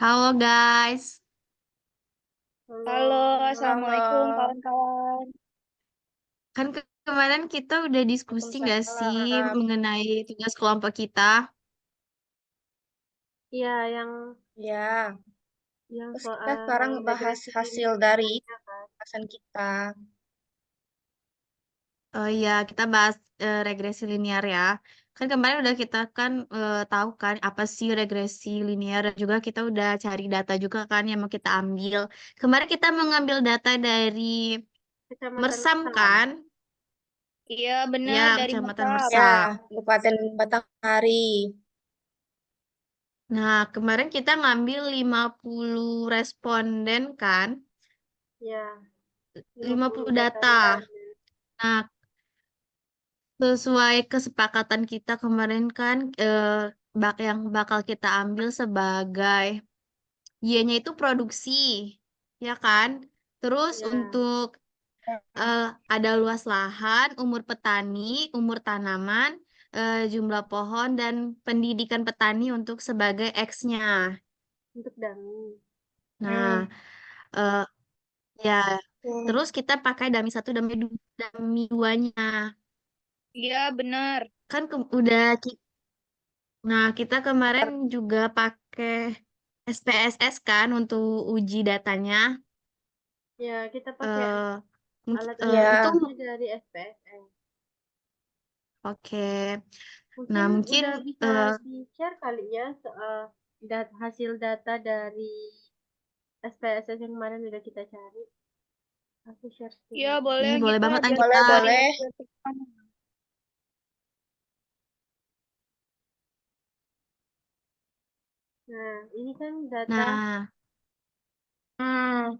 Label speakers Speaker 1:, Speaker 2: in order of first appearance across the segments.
Speaker 1: Halo guys,
Speaker 2: Halo,
Speaker 3: Halo,
Speaker 2: halo.
Speaker 3: Assalamualaikum kawan-kawan.
Speaker 1: kan kemarin kita udah diskusi nggak sih
Speaker 2: Waalaikumsalam.
Speaker 1: mengenai tugas kelompok kita?
Speaker 2: Iya, yang
Speaker 3: Ya, terus kita sekarang
Speaker 2: soal
Speaker 3: ngebahas
Speaker 2: regresi
Speaker 3: hasil dari
Speaker 2: linearnya kan.
Speaker 3: pembahasan kita.
Speaker 1: Oh iya, kita bahas regresi linear ya. Kan kemarin udah kita kan tahu kan apa sih regresi linear dan juga kita udah cari data juga kan yang mau kita ambil. Kemarin kita mengambil data dari
Speaker 2: Kecamatan
Speaker 1: Mersam
Speaker 2: Mersam.
Speaker 1: kan?
Speaker 3: Iya, benar
Speaker 1: Ya,
Speaker 3: dari
Speaker 1: Kecamatan
Speaker 3: Mersab.
Speaker 2: Ya,
Speaker 3: Ya,
Speaker 1: Mersam.
Speaker 3: Kabupaten Batanghari.
Speaker 1: Nah, kemarin kita ngambil 50 responden kan?
Speaker 2: ya, 50
Speaker 1: 50
Speaker 2: data
Speaker 1: data.
Speaker 2: responden.
Speaker 1: Nah, sesuai kesepakatan kita kemarin kan yang bakal kita ambil sebagai Y-nya itu produksi, ya kan? Terus
Speaker 2: Ya,
Speaker 1: untuk eh, ada luas lahan, umur petani, umur tanaman, jumlah pohon dan pendidikan petani untuk sebagai X-nya.
Speaker 2: untuk dummy.
Speaker 1: Nah,
Speaker 3: Hmm.
Speaker 1: eh, ya
Speaker 3: Hmm.
Speaker 1: terus kita pakai dummy satu, dummy duanya.
Speaker 3: Iya, benar.
Speaker 1: Kan Nah, kita kemarin juga pakai SPSS kan untuk uji datanya.
Speaker 2: Ya, kita pakai
Speaker 1: Eh,
Speaker 2: alat
Speaker 1: itu
Speaker 3: Ya,
Speaker 2: analisisnya dari SPSN.
Speaker 1: oke. Nah,
Speaker 2: Mungkin
Speaker 1: mungkin
Speaker 2: udah bisa
Speaker 1: eh,
Speaker 2: di-share kali ya soal hasil data dari SPSS yang kemarin udah kita cari. Aku share
Speaker 3: Iya,
Speaker 2: screen.
Speaker 3: boleh
Speaker 1: ini boleh
Speaker 3: kita
Speaker 1: banget kan
Speaker 3: biar
Speaker 1: kita.
Speaker 3: tahu dari
Speaker 2: Boleh.
Speaker 3: hasil pertama.
Speaker 2: Nah, ini kan data.
Speaker 1: Nah,
Speaker 3: Hmm.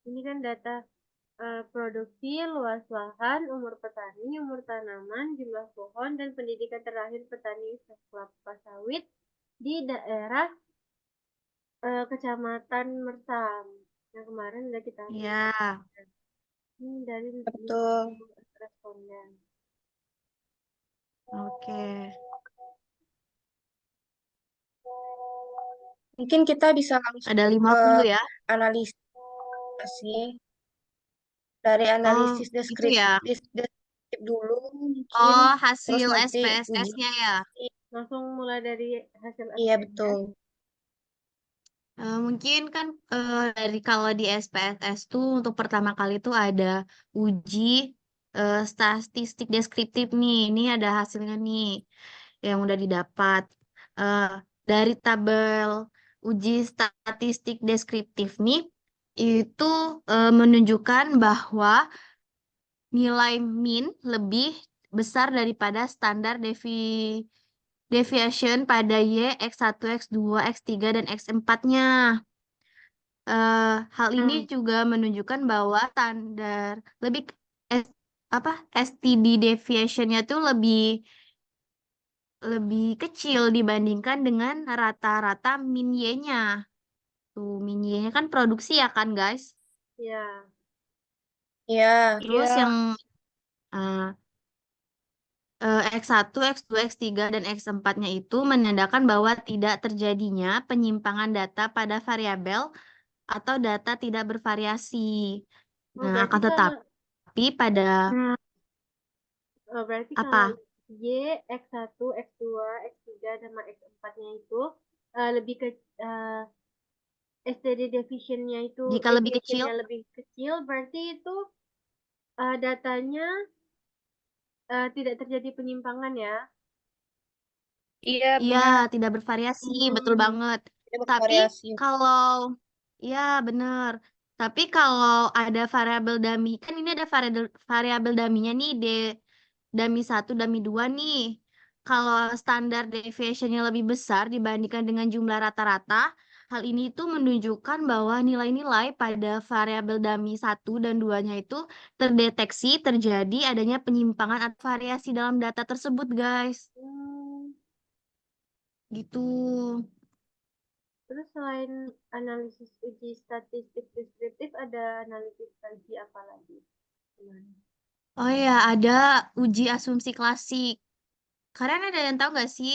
Speaker 2: Ini kan data produksi, luas lahan, umur petani, umur tanaman, jumlah pohon, dan pendidikan terakhir petani kelapa sawit di daerah Kecamatan Mersam. Yang kemarin udah kita ambil
Speaker 1: ya,
Speaker 2: ini dari
Speaker 3: Betul.
Speaker 2: 50 responden.
Speaker 1: oke.
Speaker 3: Mungkin kita bisa langsung
Speaker 1: Ada
Speaker 3: ke
Speaker 1: 50 ya.
Speaker 3: analisis sih. Dari
Speaker 1: Oh,
Speaker 3: analisis
Speaker 1: itu ya.
Speaker 3: deskriptif dulu mungkin.
Speaker 1: Oh,
Speaker 3: Terus
Speaker 1: hasil
Speaker 3: nanti uji.
Speaker 1: SPSS-nya ya.
Speaker 2: Langsung mulai dari hasil
Speaker 3: Iya,
Speaker 2: SPSS.
Speaker 3: betul.
Speaker 1: Mungkin kan dari kalau di SPSS tuh untuk pertama kali tuh ada uji statistik deskriptif nih. Ini ada hasilnya nih yang udah didapat. Eh, dari tabel uji statistik deskriptif nih itu menunjukkan bahwa nilai min lebih besar daripada standar deviation pada Y, X1, X2, X3, dan X4-nya. Hal ini
Speaker 3: Hmm.
Speaker 1: juga menunjukkan bahwa standar lebih S, apa STD deviation-nya tuh lebih lebih kecil dibandingkan dengan rata-rata min Y-nya. Tuh, min Y-nya kan produksi ya kan, guys?
Speaker 2: Ya,
Speaker 3: Ya,
Speaker 1: Terus yang
Speaker 3: iya.
Speaker 1: uh, X1, X2, X3, dan X4-nya itu menandakan bahwa tidak terjadinya penyimpangan data pada variabel atau data tidak bervariasi.
Speaker 2: oh,
Speaker 1: Nah,
Speaker 2: berarti
Speaker 1: akan
Speaker 2: kalau
Speaker 1: tetapi pada
Speaker 3: Hmm.
Speaker 2: berarti kalau
Speaker 1: apa?
Speaker 2: Y, X1, X2, X3, sama X4-nya itu lebih ke STD deviation-nya itu
Speaker 1: Jika lebih kecil,
Speaker 2: deviation-nya lebih kecil, berarti itu datanya tidak terjadi penyimpangan ya.
Speaker 3: Iya,
Speaker 1: iya
Speaker 3: benar.
Speaker 1: tidak bervariasi, betul
Speaker 2: Hmm,
Speaker 1: banget.
Speaker 3: Kita
Speaker 1: Tapi
Speaker 3: bervariasi.
Speaker 1: kalau, ya benar. Tapi kalau ada variabel dummy, kan ini ada variabel dummy-nya nih, dummy satu, dummy 2 nih. Kalau standar deviation-nya lebih besar dibandingkan dengan jumlah rata-rata, hal ini tuh menunjukkan bahwa nilai-nilai pada variabel dummy satu dan 2-nya itu terdeteksi terjadi adanya penyimpangan atau variasi dalam data tersebut, guys.
Speaker 2: hmm.
Speaker 1: Gitu.
Speaker 2: Terus selain analisis uji statistik deskriptif, ada analisis uji apa lagi? Gimana?
Speaker 1: Oh ya, ada uji asumsi klasik. Kalian ada yang tahu nggak sih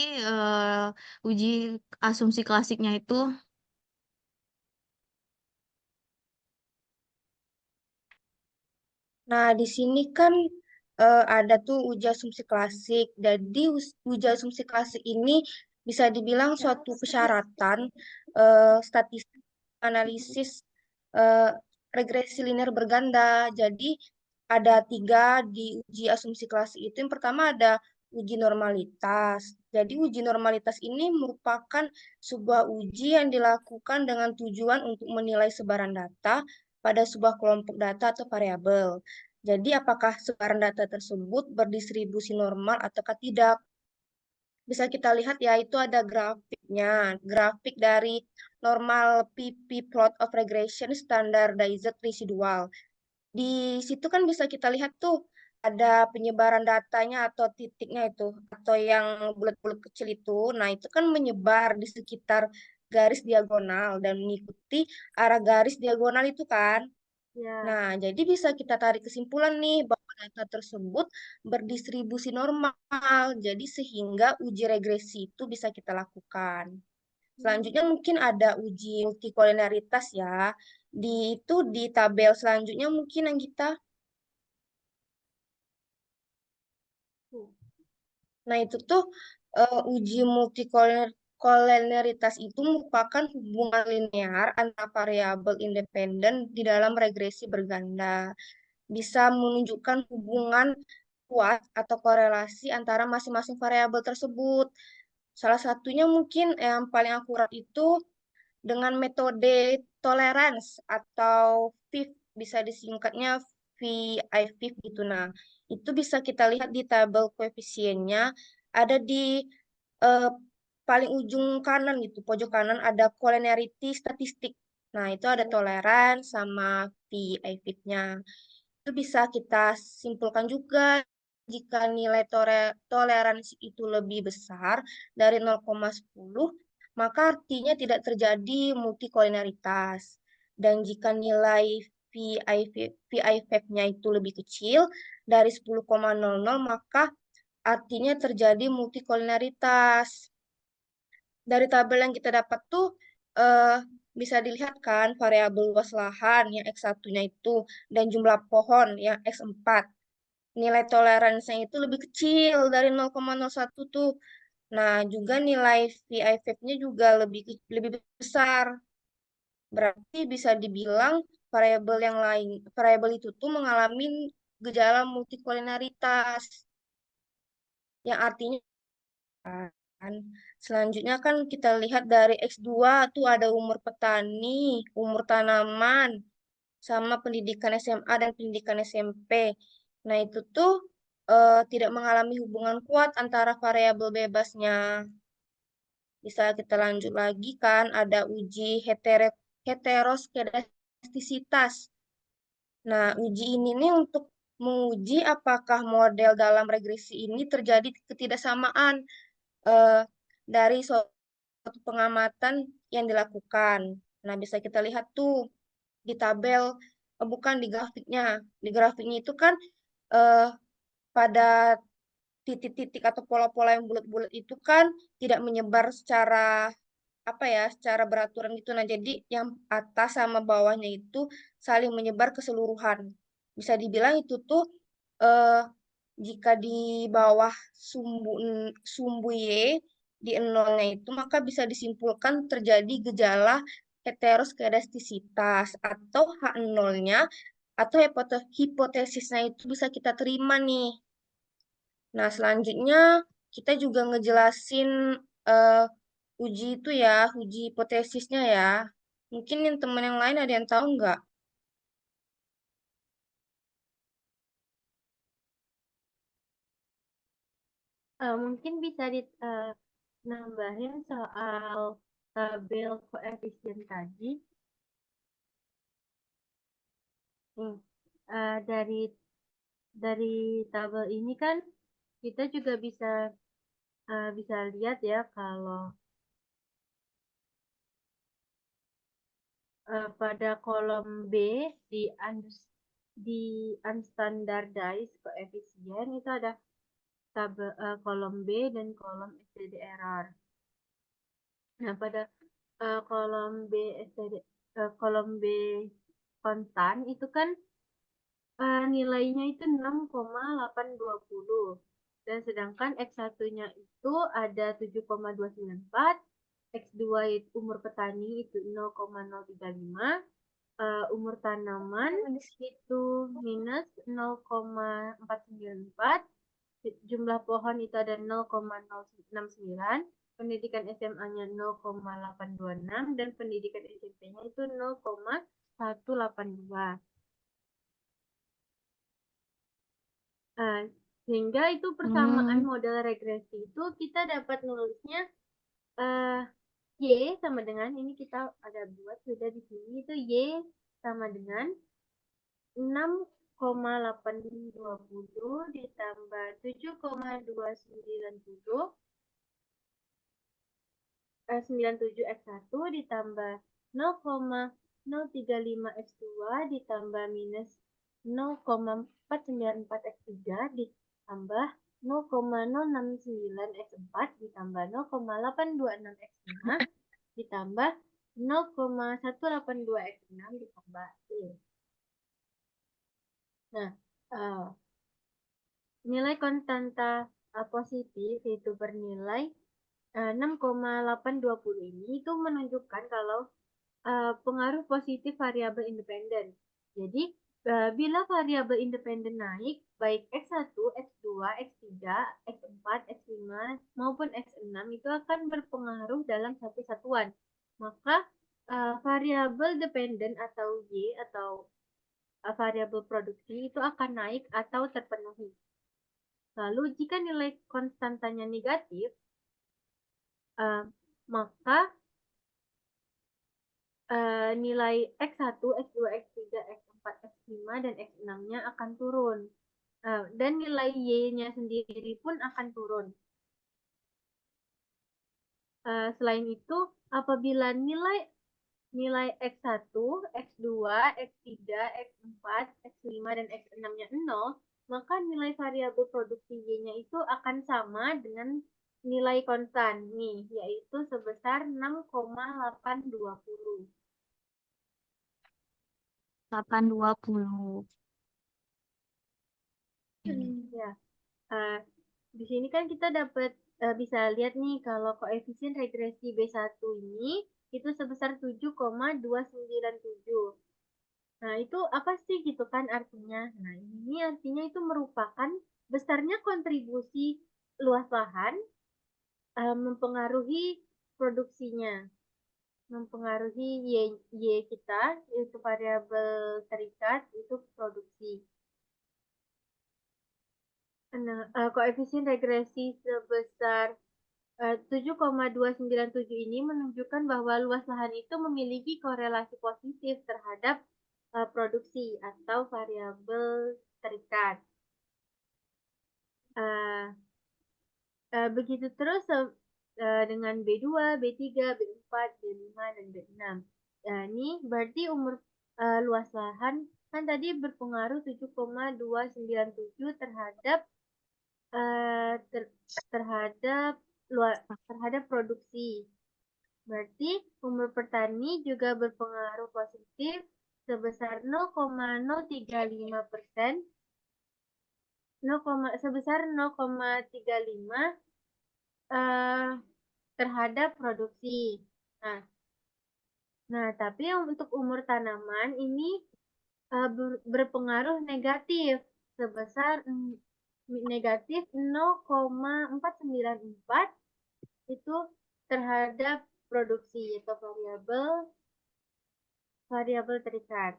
Speaker 1: uji asumsi klasiknya itu?
Speaker 3: Nah, di sini kan ada tuh uji asumsi klasik. Jadi uji asumsi klasik ini bisa dibilang suatu persyaratan statistik analisis eh, regresi linear berganda. Jadi ada tiga di uji asumsi klasik itu. Yang pertama ada uji normalitas. Jadi uji normalitas ini merupakan sebuah uji yang dilakukan dengan tujuan untuk menilai sebaran data pada sebuah kelompok data atau variabel. Jadi apakah sebaran data tersebut berdistribusi normal ataukah tidak? Bisa kita lihat ya, itu ada grafiknya. Grafik dari normal PP plot of regression standardized residual. Di situ kan bisa kita lihat tuh ada penyebaran datanya atau titiknya itu, atau yang bulat-bulat kecil itu. Nah, itu kan menyebar di sekitar garis diagonal dan mengikuti arah garis diagonal itu kan.
Speaker 2: Ya.
Speaker 3: Nah, jadi bisa kita tarik kesimpulan nih bahwa data tersebut berdistribusi normal. Jadi sehingga uji regresi itu bisa kita lakukan. Selanjutnya mungkin ada uji multikolinialitas ya. Di tabel selanjutnya mungkin yang kita. Nah, itu tuh uji multikolinialitas itu merupakan hubungan linear antara variabel independen di dalam regresi berganda. Bisa menunjukkan hubungan kuat atau korelasi antara masing-masing variabel tersebut. Salah satunya mungkin yang paling akurat itu dengan metode tolerance atau VIV, bisa disingkatnya VIV gitu. Nah, itu bisa kita lihat di tabel koefisiennya ada di eh, paling ujung kanan gitu, pojok kanan ada collinearity statistik. Nah, itu ada toleransi sama VIV-nya. Itu bisa kita simpulkan juga jika nilai toleransi itu lebih besar dari 0,10, maka artinya tidak terjadi multikolinialitas. Dan jika nilai VIF-nya itu lebih kecil dari 10,00, maka artinya terjadi multikolinialitas. Dari tabel yang kita dapat tuh eh, bisa dilihat kan variabel luas lahan yang X1-nya itu dan jumlah pohon yang X4. Nilai toleransinya itu lebih kecil dari 0,01 tuh. Nah, juga nilai VIF-nya juga lebih besar. Berarti bisa dibilang variabel itu tuh mengalami gejala multikolinialitas yang artinya kan. Selanjutnya kan kita lihat dari X2 tuh ada umur petani, umur tanaman, sama pendidikan SMA dan pendidikan SMP. Nah, itu tuh tidak mengalami hubungan kuat antara variabel bebasnya. Bisa kita lanjut lagi kan, ada uji heteroskedastisitas. Nah, uji ini nih untuk menguji apakah model dalam regresi ini terjadi ketidaksamaan eh, dari suatu pengamatan yang dilakukan. Nah, bisa kita lihat tuh di tabel, bukan di grafiknya. Di grafiknya itu kan eh, pada titik-titik atau pola-pola yang bulat-bulat itu kan tidak menyebar secara apa ya, secara beraturan gitu. Nah, jadi yang atas sama bawahnya itu saling menyebar keseluruhan. Bisa dibilang itu tuh eh, jika di bawah sumbu sumbu Y di nolnya itu maka bisa disimpulkan terjadi gejala heteroskedastisitas atau H0-nya atau hipotesisnya itu bisa kita terima nih. Nah, selanjutnya kita juga ngejelasin eh, uji itu ya, uji hipotesisnya ya. Mungkin yang teman yang lain ada yang tahu nggak?
Speaker 2: Mungkin bisa nambahin soal tabel koefisien tadi. Nih, dari tabel ini kan kita juga bisa lihat ya kalau pada kolom B di di unstandardized koefisien itu ada kolom B dan kolom STD error. Nah, pada kolom B kolom B konstan itu kan nilainya itu 6,820. Dan sedangkan X1-nya itu ada 7,294, X2 itu umur petani itu 0,035, umur tanaman itu minus 0,494, jumlah pohon itu ada 0,069, pendidikan SMA-nya 0,826, dan pendidikan SMP-nya itu 0,182. Sehingga itu persamaan model regresi itu kita dapat nulisnya Y sama dengan, ini kita ada buat sudah di sini, itu Y sama dengan 6,820 ditambah 7,290 97 X1 ditambah 0,035 X2 ditambah minus 0,494 X3 ditambah 0,069 X4 ditambah 0,826 X5 ditambah 0,182 X6 ditambah Y. Nah, nilai konstanta positif yaitu bernilai 6,820 ini itu menunjukkan kalau pengaruh positif variabel independen. Jadi, bila variabel independen naik, baik X1, X2, X3, X4, X5, maupun X6 itu akan berpengaruh dalam satu satuan. Maka, variabel dependen atau Y atau variabel produksi itu akan naik atau terpenuhi. Lalu, jika nilai konstantanya negatif, maka nilai X1, X2, X3, X4, X5, dan X6-nya akan turun. Dan nilai Y-nya sendiri pun akan turun. Selain itu, apabila nilai X1, X2, X3, X4, X5, dan X6-nya 0, maka nilai variabel produksi Y-nya itu akan sama dengan nilai konstan nih, yaitu sebesar 6,820.
Speaker 1: 820.
Speaker 2: Ya, di sini kan kita dapat bisa lihat nih kalau koefisien regresi B1 ini itu sebesar 7,297. Nah, itu apa sih gitu kan artinya? Nah, ini artinya itu merupakan besarnya kontribusi luas lahan mempengaruhi produksinya, mempengaruhi Y kita, yaitu variabel terikat, itu produksi. Nah, koefisien regresi sebesar 7,297 ini menunjukkan bahwa luas lahan itu memiliki korelasi positif terhadap produksi atau variabel terikat. Begitu terus dengan B2, B3, B4, B5, dan B6. Ini berarti umur luas lahan kan tadi berpengaruh 7,297 terhadap terhadap produksi. Berarti umur petani juga berpengaruh positif sebesar 0,035%, sebesar 0,35 terhadap produksi. Nah, tapi untuk umur tanaman ini berpengaruh negatif sebesar negatif 0,494 itu terhadap produksi atau variabel terikat.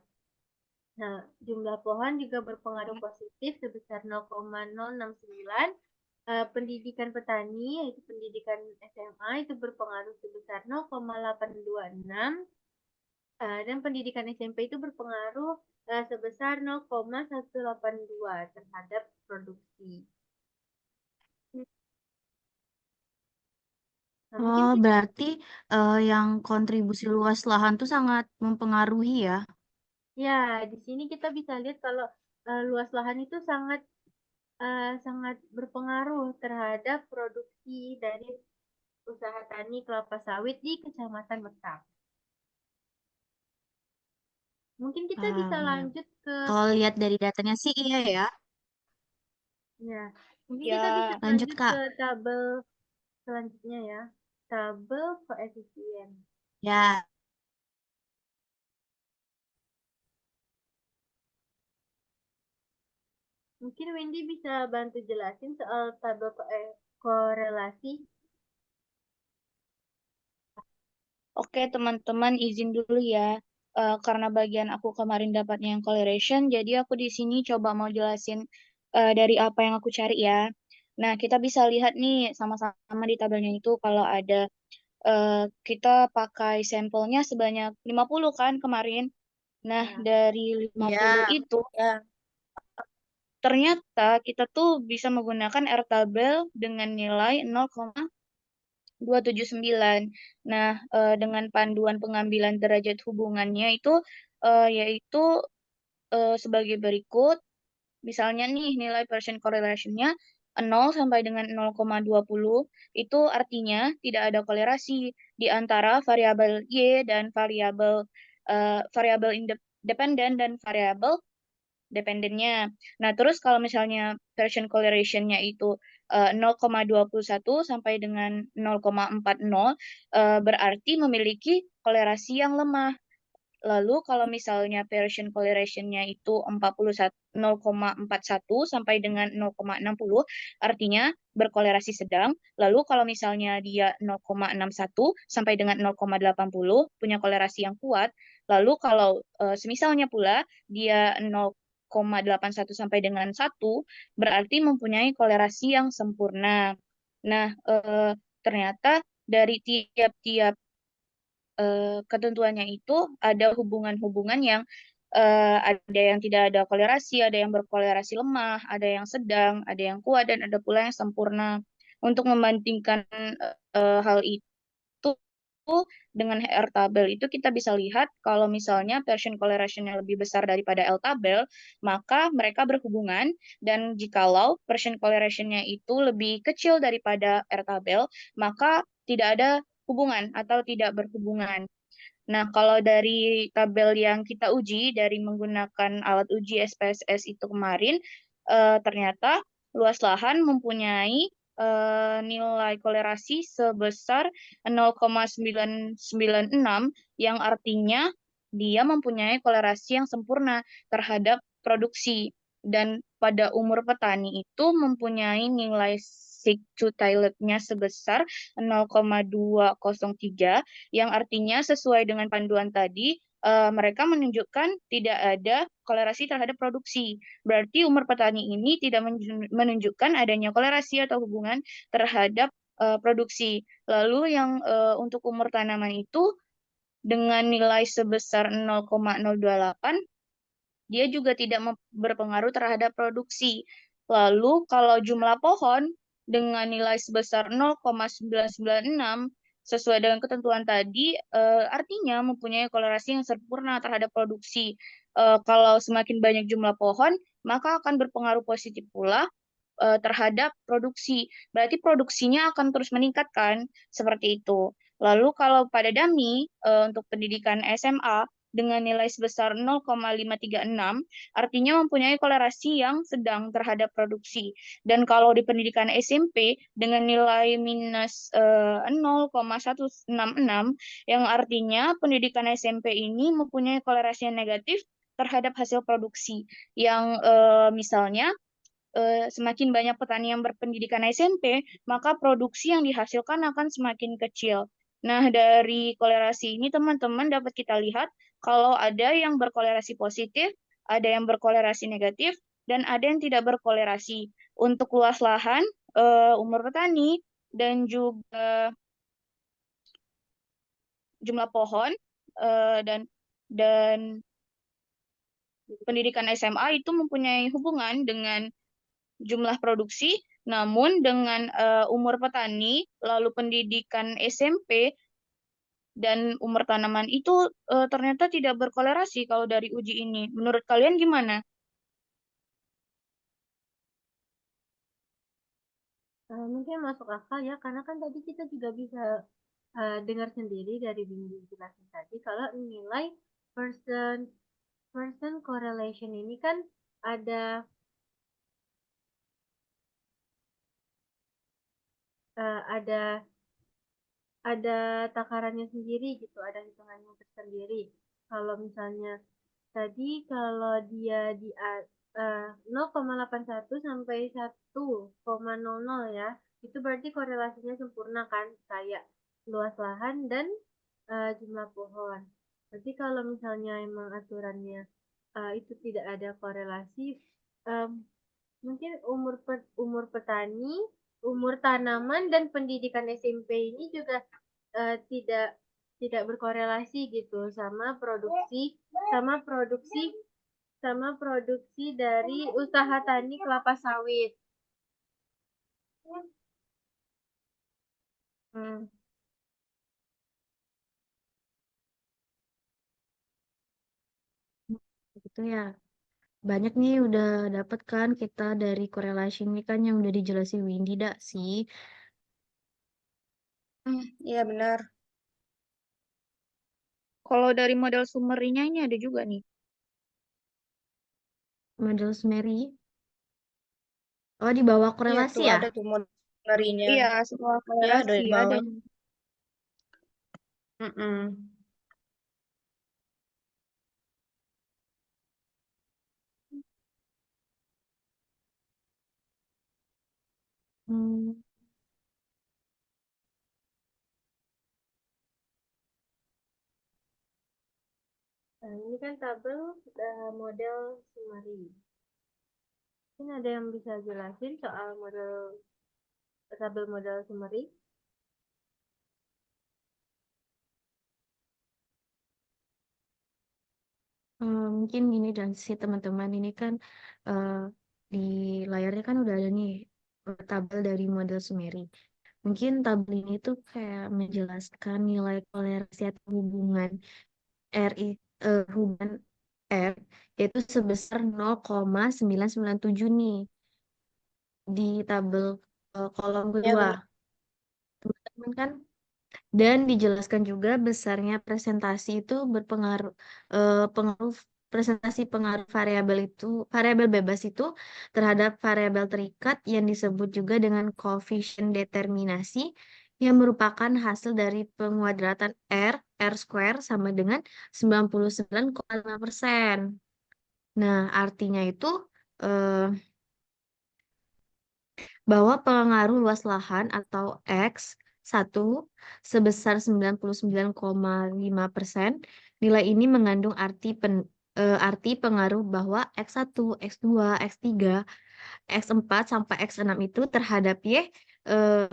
Speaker 2: Nah, jumlah pohon juga berpengaruh positif sebesar 0,069. Pendidikan petani yaitu pendidikan SMA itu berpengaruh sebesar 0,826. Dan pendidikan SMP itu berpengaruh sebesar 0,182 terhadap produksi. Nah,
Speaker 1: berarti yang kontribusi luas lahan tuh sangat mempengaruhi ya.
Speaker 2: Ya, di sini kita bisa lihat kalau luas lahan itu sangat sangat berpengaruh terhadap produksi dari usaha tani kelapa sawit di Kecamatan Bekam. Mungkin kita bisa
Speaker 1: Iya.
Speaker 2: lanjut ke
Speaker 1: Kalau lihat dari datanya sih iya ya.
Speaker 2: ya, mungkin kita bisa
Speaker 3: Ya,
Speaker 1: Lanjut,
Speaker 2: lanjut
Speaker 1: Kak.
Speaker 2: ke tabel selanjutnya ya. Tabel koefisien.
Speaker 1: Ya,
Speaker 2: Mungkin Wendy bisa bantu jelasin soal tabel korelasi.
Speaker 3: oke teman-teman izin dulu ya. Karena bagian aku kemarin dapatnya yang correlation, jadi aku di sini coba mau jelasin dari apa yang aku cari ya. Nah, kita bisa lihat nih sama-sama di tabelnya itu kalau ada kita pakai sampelnya sebanyak 50 kan kemarin. Nah,
Speaker 2: Ya,
Speaker 3: dari 50
Speaker 1: ya,
Speaker 3: itu
Speaker 1: ya.
Speaker 3: ternyata kita tuh bisa menggunakan R-tabel dengan nilai 0,279. Nah, dengan panduan pengambilan derajat hubungannya itu yaitu sebagai berikut. Misalnya nih nilai Pearson correlation-nya 0 sampai dengan 0,20 itu artinya tidak ada kolerasi di antara variabel Y dan variabel independen dan variabel dependennya. Nah, terus kalau misalnya Pearson correlation-nya itu 0,21 sampai dengan 0,40 berarti memiliki kolerasi yang lemah. Lalu kalau misalnya Pearson correlation-nya itu 0,41 sampai dengan 0,60, artinya berkolerasi sedang. Lalu kalau misalnya dia 0,61 sampai dengan 0,80, punya kolerasi yang kuat. Lalu kalau semisalnya pula dia 0,81 sampai dengan 1, berarti mempunyai kolerasi yang sempurna. Nah, ternyata dari tiap-tiap ketentuannya itu ada hubungan-hubungan yang ada yang tidak ada kolerasi, ada yang berkolerasi lemah, ada yang sedang, ada yang kuat, dan ada pula yang sempurna. Untuk membandingkan hal itu dengan R tabel itu kita bisa lihat kalau misalnya Pearson correlation-nya lebih besar daripada L tabel, maka mereka berhubungan, dan jikalau Pearson correlation-nya itu lebih kecil daripada R tabel, maka tidak ada hubungan atau tidak berhubungan. Nah, kalau dari tabel yang kita uji dari menggunakan alat uji SPSS itu kemarin, ternyata luas lahan mempunyai nilai kolerasi sebesar 0,996, yang artinya dia mempunyai kolerasi yang sempurna terhadap produksi. Dan pada umur petani itu mempunyai nilai sig to nya sebesar 0,203, yang artinya sesuai dengan panduan tadi, mereka menunjukkan tidak ada kolerasi terhadap produksi. Berarti umur petani ini tidak menunjukkan adanya kolerasi atau hubungan terhadap produksi. Lalu yang untuk umur tanaman itu dengan nilai sebesar 0,028, dia juga tidak berpengaruh terhadap produksi. Lalu kalau jumlah pohon dengan nilai sebesar 0,996 sesuai dengan ketentuan tadi, artinya mempunyai kolerasi yang sempurna terhadap produksi. Kalau semakin banyak jumlah pohon, maka akan berpengaruh positif pula terhadap produksi. Berarti produksinya akan terus meningkat kan, seperti itu. Lalu kalau pada dummy untuk pendidikan SMA dengan nilai sebesar 0,536, artinya mempunyai kolerasi yang sedang terhadap produksi. Dan kalau di pendidikan SMP dengan nilai minus 0,166, yang artinya pendidikan SMP ini mempunyai kolerasi yang negatif terhadap hasil produksi. Yang misalnya semakin banyak petani yang berpendidikan SMP, maka produksi yang dihasilkan akan semakin kecil. Nah, dari kolerasi ini teman-teman dapat kita lihat kalau ada yang berkolerasi positif, ada yang berkolerasi negatif, dan ada yang tidak berkolerasi. Untuk luas lahan, umur petani, dan juga jumlah pohon, dan pendidikan SMA itu mempunyai hubungan dengan jumlah produksi, namun dengan umur petani, lalu pendidikan SMP, dan umur tanaman itu ternyata tidak berkolerasi kalau dari uji ini. Menurut kalian gimana?
Speaker 2: Mungkin masuk akal ya, karena kan tadi kita juga bisa dengar sendiri dari Windy jelasin tadi kalau nilai person person correlation ini kan ada eh, ada takarannya sendiri gitu, ada hitungannya tersendiri. Kalau misalnya tadi kalau dia di 0,81 sampai 1,00 ya, itu berarti korelasinya sempurna kan, kayak luas lahan dan jumlah pohon. Berarti kalau misalnya emang aturannya itu tidak ada korelasi, em, mungkin umur petani, umur tanaman dan pendidikan SMP ini juga tidak tidak berkorelasi gitu sama produksi sama produksi dari usaha tani kelapa sawit. Hmm.
Speaker 1: Gitu ya. Banyak nih udah dapet kan kita dari korelasi ini kan yang udah dijelasin Windy dak sih.
Speaker 3: Iya benar. Kalau dari model summary-nya ini ada juga nih.
Speaker 1: Model Mary. Oh, di bawah
Speaker 3: Iya
Speaker 1: korelasi
Speaker 3: tuh
Speaker 1: ya?
Speaker 3: ada tuh model summary-nya.
Speaker 4: Iya, semua
Speaker 3: Ya ada
Speaker 4: korelasi
Speaker 3: di
Speaker 4: ada.
Speaker 3: bawah. Mm-mm.
Speaker 1: Hmm.
Speaker 2: Nah, ini kan tabel model summary. Mungkin ada yang bisa jelasin soal tabel model summary?
Speaker 1: Mungkin gini dan sih teman-teman ini kan eh, di layarnya kan udah ada nih tabel dari model Sumery. Mungkin tabel ini tuh kayak menjelaskan nilai korelasi atau hubungan hubungan R yaitu sebesar 0,997 nih di tabel kolom
Speaker 3: Ya
Speaker 1: kedua.
Speaker 3: benar.
Speaker 1: Teman-teman kan dan dijelaskan juga besarnya presentasi itu berpengaruh pengaruh presentasi pengaruh variabel bebas itu terhadap variabel terikat yang disebut juga dengan koefisien determinasi yang merupakan hasil dari penguadratan R square sama dengan 99,5%. Nah, artinya itu eh, bahwa pengaruh luas lahan atau X1 sebesar 99,5%. Nilai ini mengandung arti pengaruh bahwa X1, X2, X3, X4 sampai X6 itu terhadap Y eh,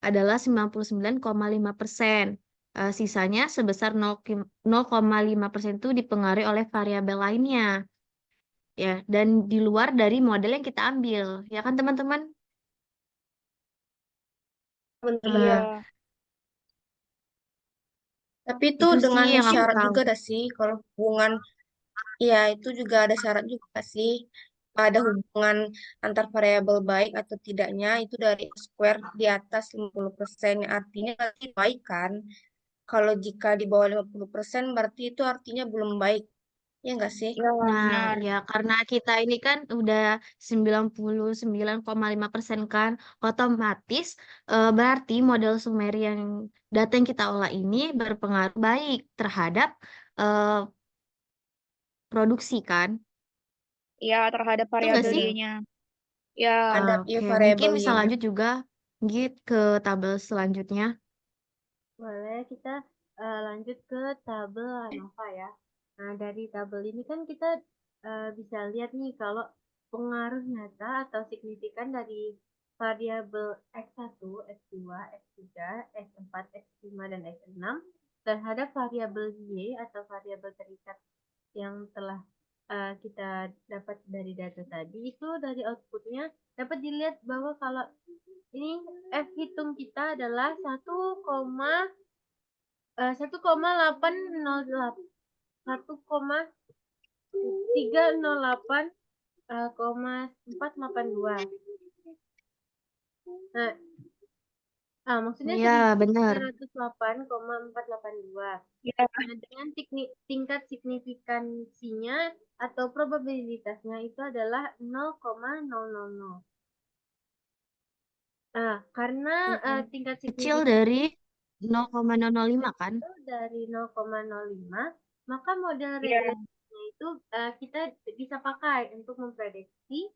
Speaker 1: adalah 99,5%. Sisanya sebesar 0,5% itu dipengaruhi oleh variabel lainnya. Ya, dan di luar dari model yang kita ambil. Ya kan teman-teman?
Speaker 3: Benar
Speaker 4: Iya,
Speaker 3: benar. Tapi itu
Speaker 1: Itu sih
Speaker 3: dengan
Speaker 1: yang aku
Speaker 3: syarat
Speaker 1: tahu.
Speaker 3: juga dah sih kalau hubungan. Iya, itu juga ada syarat juga sih. Ada hubungan antar variabel baik atau tidaknya itu dari square di atas 50%. Yang artinya berarti baik kan? Kalau jika di bawah 50% berarti itu artinya belum baik. Ya enggak sih?
Speaker 4: iya
Speaker 1: Nah,
Speaker 4: benar.
Speaker 1: ya karena kita ini kan udah 99,5% kan, otomatis berarti model Sumeria yang data yang kita olah ini berpengaruh baik terhadap eh, produksi kan.
Speaker 4: Iya, terhadap
Speaker 1: Itu enggak
Speaker 4: variabel
Speaker 1: sih?
Speaker 4: Y-nya. Ya,
Speaker 3: Ada ya
Speaker 1: Oke, mungkin
Speaker 3: variabel
Speaker 1: bisa
Speaker 3: Y-nya.
Speaker 1: lanjut juga gitu ke tabel selanjutnya.
Speaker 2: Boleh kita lanjut ke tabel ANOVA ya. Nah, dari tabel ini kan kita bisa lihat nih kalau pengaruh nyata atau signifikan dari variabel X1, X2, X3, X4, X5, dan X6 terhadap variabel Y atau variabel terikat yang telah kita dapat dari data tadi, itu dari outputnya dapat dilihat bahwa kalau ini F hitung kita adalah 1,808 1,308,482. Nah, maksudnya
Speaker 1: Iya, benar.
Speaker 2: 1908,482.
Speaker 4: Ya,
Speaker 2: Nah, dengan tingkat signifikansinya atau probabilitasnya itu adalah 0,000. Nah, karena tingkat
Speaker 1: Kecil
Speaker 2: signifikansi
Speaker 1: dari 0,005 kan?
Speaker 2: itu dari 0,05, maka model
Speaker 4: ya,
Speaker 2: regresinya itu kita bisa pakai untuk memprediksi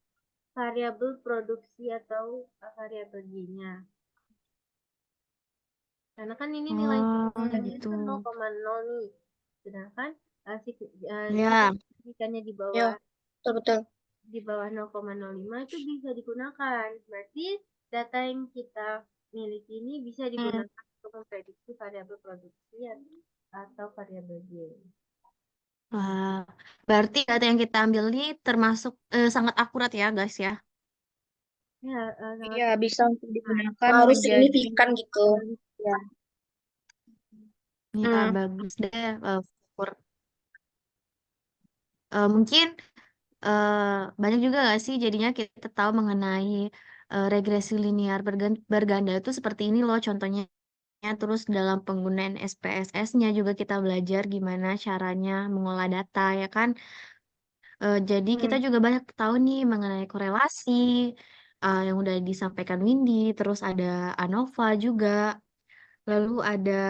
Speaker 2: variabel produksi atau variabel Y-nya. Karena kan ini nilai
Speaker 1: Oh,
Speaker 2: nilainya
Speaker 1: gitu.
Speaker 2: itu kan 0,0 nih. Sedangkan
Speaker 1: Ya,
Speaker 2: tingkat signifikannya
Speaker 3: Ya, betul-betul.
Speaker 2: di bawah 0,05 itu bisa digunakan. Berarti data yang kita miliki ini bisa digunakan untuk memprediksi variabel produksi atau variabel Y.
Speaker 1: wah. Berarti data yang kita ambil ini termasuk sangat akurat ya, guys ya.
Speaker 2: Ya, sangat
Speaker 4: ya bisa untuk digunakan
Speaker 3: Harus
Speaker 4: menjadi
Speaker 3: signifikan gitu.
Speaker 4: ya.
Speaker 1: Ya,
Speaker 4: Hmm,
Speaker 1: bagus deh. Syukur. Mungkin banyak juga gak sih jadinya kita tahu mengenai regresi linear berganda itu seperti ini loh contohnya. Terus dalam penggunaan SPSS-nya juga kita belajar gimana caranya mengolah data ya kan. Jadi kita
Speaker 4: hmm.
Speaker 1: juga banyak tahu nih mengenai korelasi yang udah disampaikan Windy, terus ada ANOVA juga, lalu ada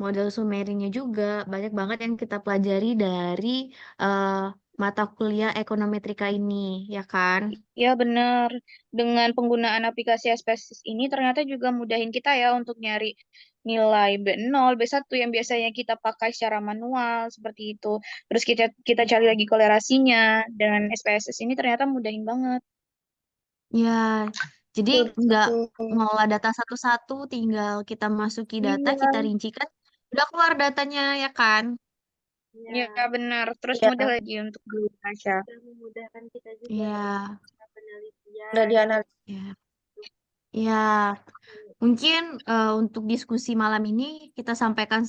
Speaker 1: model summary-nya juga. Banyak banget yang kita pelajari dari eh, mata kuliah ekonometrika ini, ya kan?
Speaker 4: Ya benar. Dengan penggunaan aplikasi SPSS ini ternyata juga mudahin kita ya untuk nyari nilai B0, B1 yang biasanya kita pakai secara manual seperti itu. Terus kita kita cari lagi kolerasinya dan SPSS ini ternyata mudahin banget.
Speaker 1: Ya, jadi
Speaker 3: Betul,
Speaker 1: nggak
Speaker 3: betul.
Speaker 1: ngolah data satu-satu, tinggal kita masuki data, kita
Speaker 4: Iya.
Speaker 1: rincikan, udah keluar datanya, ya kan?
Speaker 4: Ya
Speaker 2: Ya,
Speaker 4: benar. Terus mudah
Speaker 3: Ya,
Speaker 4: lagi untuk dibaca.
Speaker 2: bisa memudahkan kita juga
Speaker 1: Iya,
Speaker 2: dalam
Speaker 3: udah
Speaker 2: penelitian.
Speaker 3: dianalisis.
Speaker 1: ya, ya. Mungkin untuk diskusi malam ini kita sampaikan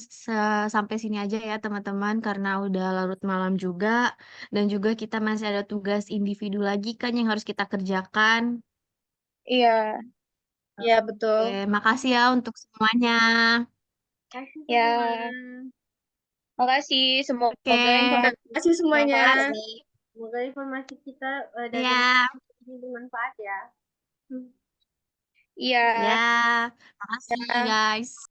Speaker 1: sampai sini aja ya teman-teman karena udah larut malam juga dan juga kita masih ada tugas individu lagi kan yang harus kita kerjakan.
Speaker 4: Iya.
Speaker 3: Ya,
Speaker 1: Oke,
Speaker 3: betul.
Speaker 1: makasih ya untuk semuanya.
Speaker 2: Kasih semua.
Speaker 4: Ya, makasih.
Speaker 1: Oke,
Speaker 4: Semoga
Speaker 3: Terima
Speaker 4: informasi
Speaker 3: kasih semuanya.
Speaker 4: bermanfaat.
Speaker 1: makasih.
Speaker 2: Semoga informasi kita dari
Speaker 1: Ya,
Speaker 2: ini bermanfaat ya.
Speaker 4: Iya.
Speaker 1: ya, makasih
Speaker 3: Ya.
Speaker 1: guys.